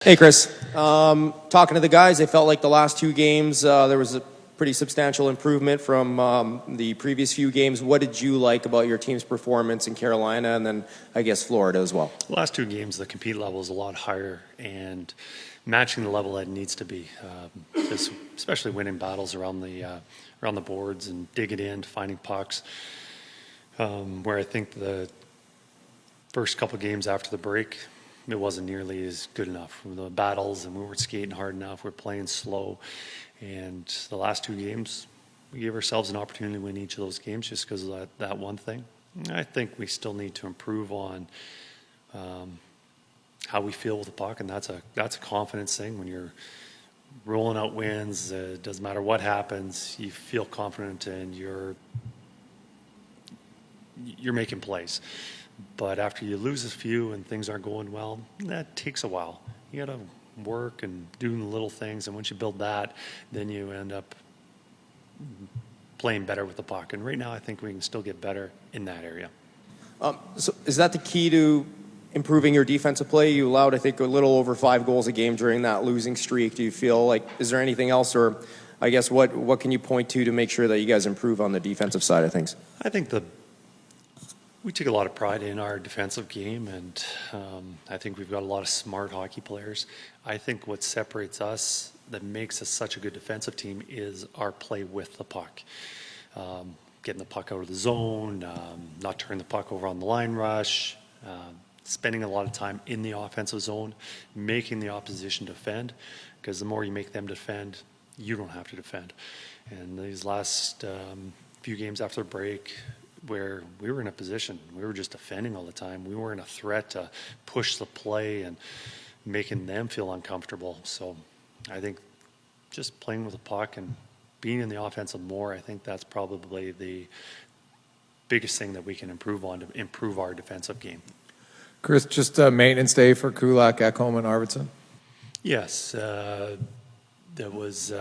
Hey, Kris. Talking to the guys, they felt like the last two games there was a pretty substantial improvement from the previous few games. What did you like about your team's performance in Carolina and then, I guess, Florida as well? The last two games, the compete level is a lot higher and matching the level that it needs to be, especially winning battles around the boards and digging in, finding pucks. Where I think the first couple games after the break, it wasn't nearly as good enough. The battles, and we weren't skating hard enough. We're playing slow. And the last two games, we gave ourselves an opportunity to win each of those games just because of that one thing. I think we still need to improve on how we feel with the puck, and that's a confidence thing. When you're rolling out wins, it doesn't matter what happens, you feel confident and you're making plays. But after you lose a few and things aren't going well, that takes a while. You got to work and doing the little things, and once you build that, then you end up playing better with the puck. And right now, I think we can still get better in that area. So is that the key to improving your defensive play? You allowed, I think, a little over 5 goals a game during that losing streak. Do you feel like, is there anything else, or I guess what can you point to make sure that you guys improve on the defensive side of things? I think we take a lot of pride in our defensive game, and I think we've got a lot of smart hockey players. I think what separates us, that makes us such a good defensive team, is our play with the puck. Getting the puck out of the zone, not turning the puck over on the line rush, spending a lot of time in the offensive zone, making the opposition defend, because the more you make them defend, you don't have to defend. And these last few games after the break, where we were in a position, we were just defending all the time. We weren't a threat to push the play and making them feel uncomfortable. So I think just playing with the puck and being in the offensive more, I think that's probably the biggest thing that we can improve on to improve our defensive game. Kris, just a maintenance day for Kulak, Ekholm, and Arvidsson? Yes, there was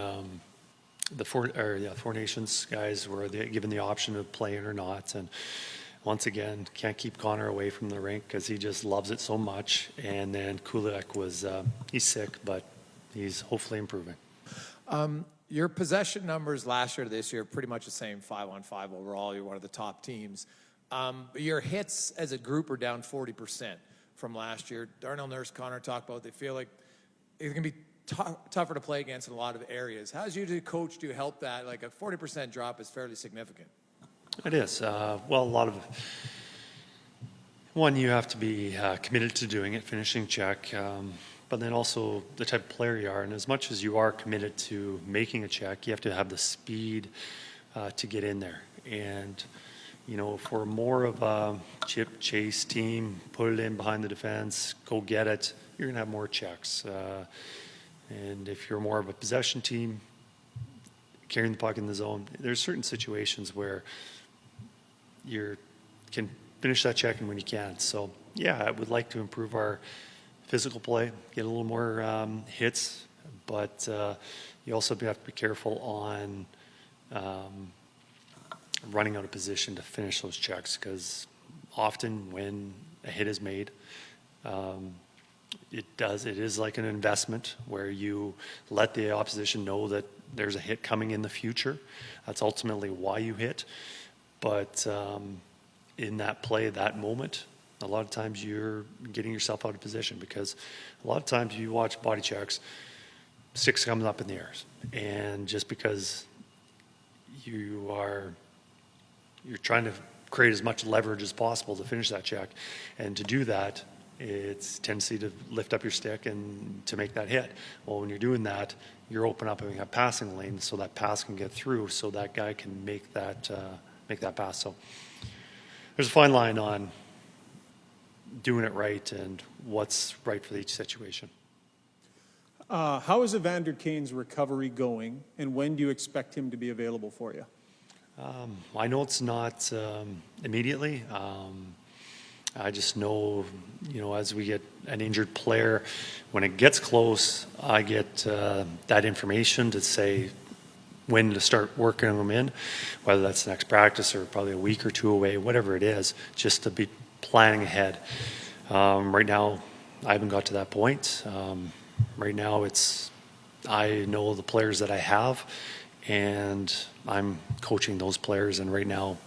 the Four Nations guys were given the option of playing or not, and once again can't keep Connor away from the rink because he just loves it so much. And then Kulak was he's sick, but he's hopefully improving. Your possession numbers last year to this year pretty much the same, 5-on-5 overall. You're one of the top teams. Your hits as a group are down 40% from last year. Darnell Nurse, Connor talked about they feel like it's going to be tougher to play against in a lot of areas. How does you, the coach, do help that? Like a 40% drop is fairly significant. It is. Well, a lot of one, you have to be committed to doing it, finishing check, but then also the type of player you are. And as much as you are committed to making a check, you have to have the speed to get in there. And you know, if we're more of a chip chase team, put it in behind the defense, go get it, you're going to have more checks. And if you're more of a possession team, carrying the puck in the zone, there's certain situations where you can finish that check and when you can't. So, yeah, I would like to improve our physical play, get a little more hits, but you also have to be careful on running out of position to finish those checks, because often when a hit is made, it is like an investment where you let the opposition know that there's a hit coming in the future. That's ultimately why you hit. But in that play, that moment, a lot of times you're getting yourself out of position, because a lot of times you watch body checks, sticks coming up in the air. And just because you're trying to create as much leverage as possible to finish that check, and to do that, it's tendency to lift up your stick and to make that hit. Well, when you're doing that, you're opening up a passing lane so that pass can get through, so that guy can make that pass. So there's a fine line on doing it right and what's right for each situation. How is Evander Kane's recovery going, and when do you expect him to be available for you? I know it's not immediately. I just know, as we get an injured player, when it gets close, I get that information to say when to start working them in, whether that's next practice or probably a week or two away, whatever it is, just to be planning ahead. Right now, I haven't got to that point. right now I know the players that I have, and I'm coaching those players, and right now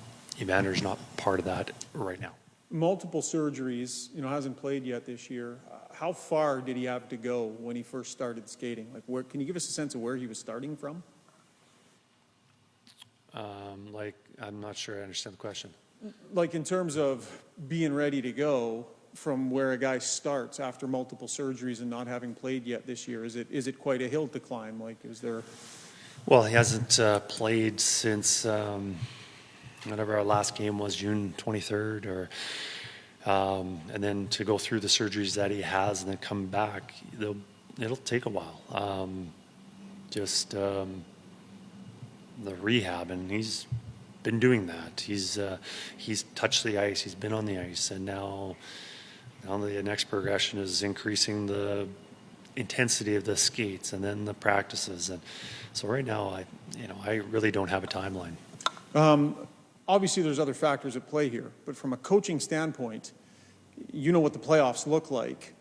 Evander's not part of that right now. Multiple surgeries, hasn't played yet this year. How far did he have to go when he first started skating? Like, can you give us a sense of where he was starting from? I'm not sure I understand the question. Like in terms of being ready to go from where a guy starts after multiple surgeries and not having played yet this year, is it quite a hill to climb? Like, is there? Well, he hasn't played since whatever our last game was, June 23rd, and then to go through the surgeries that he has and then come back, it'll take a while. The rehab, and he's been doing that. He's touched the ice, he's been on the ice, and now the next progression is increasing the intensity of the skates and then the practices. And so right now, I really don't have a timeline. Obviously, there's other factors at play here, but from a coaching standpoint, what the playoffs look like.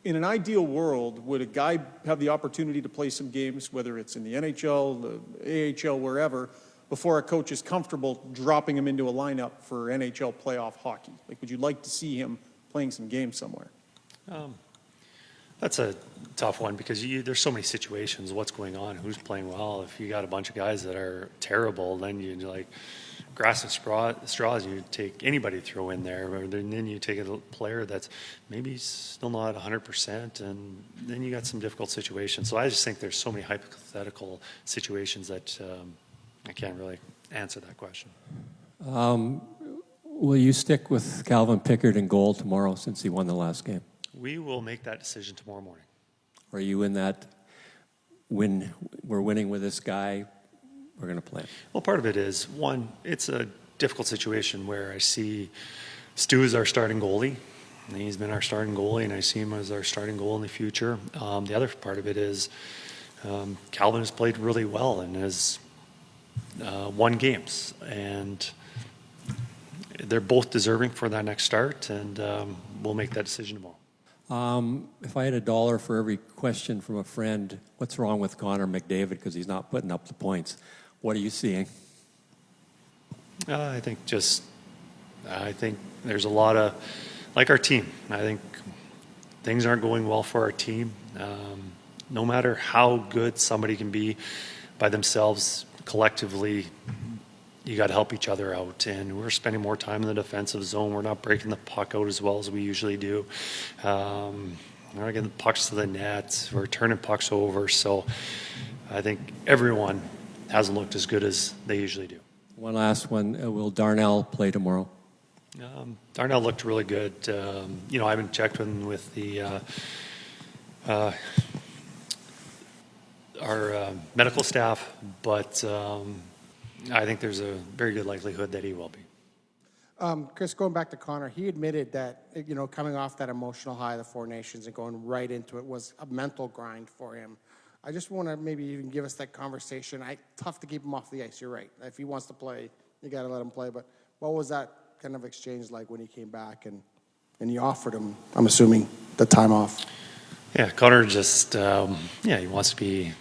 In an ideal world, would a guy have the opportunity to play some games, whether it's in the NHL, the AHL, wherever, before a coach is comfortable dropping him into a lineup for NHL playoff hockey? Like, would you like to see him playing some games somewhere? That's a tough one because there's so many situations. What's going on? Who's playing well? If you got a bunch of guys that are terrible, then you grass and straws. You take anybody to throw in there, or then you take a player that's maybe still not 100%, and then you got some difficult situations. So I just think there's so many hypothetical situations that I can't really answer that question. Will you stick with Calvin Pickard in goal tomorrow since he won the last game? We will make that decision tomorrow morning. Are you in that when we're winning with this guy, we're going to play him? Well, part of it is, one, it's a difficult situation where I see Stu as our starting goalie, and he's been our starting goalie, and I see him as our starting goal in the future. The other part of it is Calvin has played really well and has won games, and they're both deserving for that next start, and we'll make that decision tomorrow. If I had $1 for every question from a friend, what's wrong with Connor McDavid because he's not putting up the points? What are you seeing? I think there's a lot of, like our team, I think things aren't going well for our team. No matter how good somebody can be by themselves, collectively, you got to help each other out. And we're spending more time in the defensive zone. We're not breaking the puck out as well as we usually do. We're not getting the pucks to the net. We're turning pucks over. So I think everyone hasn't looked as good as they usually do. One last one. Will Darnell play tomorrow? Darnell looked really good. I haven't checked with the our medical staff, but I think there's a very good likelihood that he will be. Kris, going back to Connor, he admitted that, coming off that emotional high of the Four Nations and going right into it was a mental grind for him. I just want to maybe even give us that conversation. Tough to keep him off the ice, you're right. If he wants to play, you got to let him play. But what was that kind of exchange like when he came back and you offered him, I'm assuming, the time off? Yeah, Connor just, he wants to be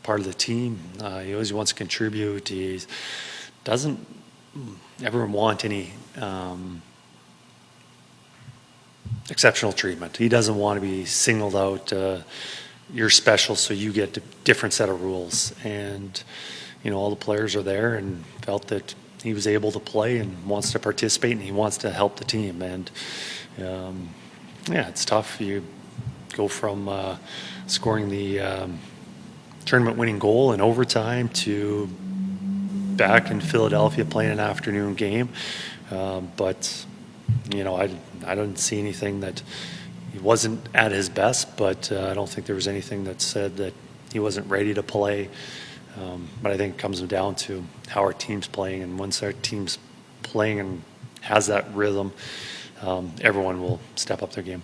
part of the team. He always wants to contribute. He doesn't ever want any exceptional treatment. He doesn't want to be singled out. You're special, so you get a different set of rules. And, all the players are there and felt that he was able to play and wants to participate and he wants to help the team. And, it's tough. You go from scoring the tournament-winning goal in overtime to back in Philadelphia playing an afternoon game. But, I don't see anything that he wasn't at his best, but I don't think there was anything that said that he wasn't ready to play. But I think it comes down to how our team's playing, and once our team's playing and has that rhythm, everyone will step up their game.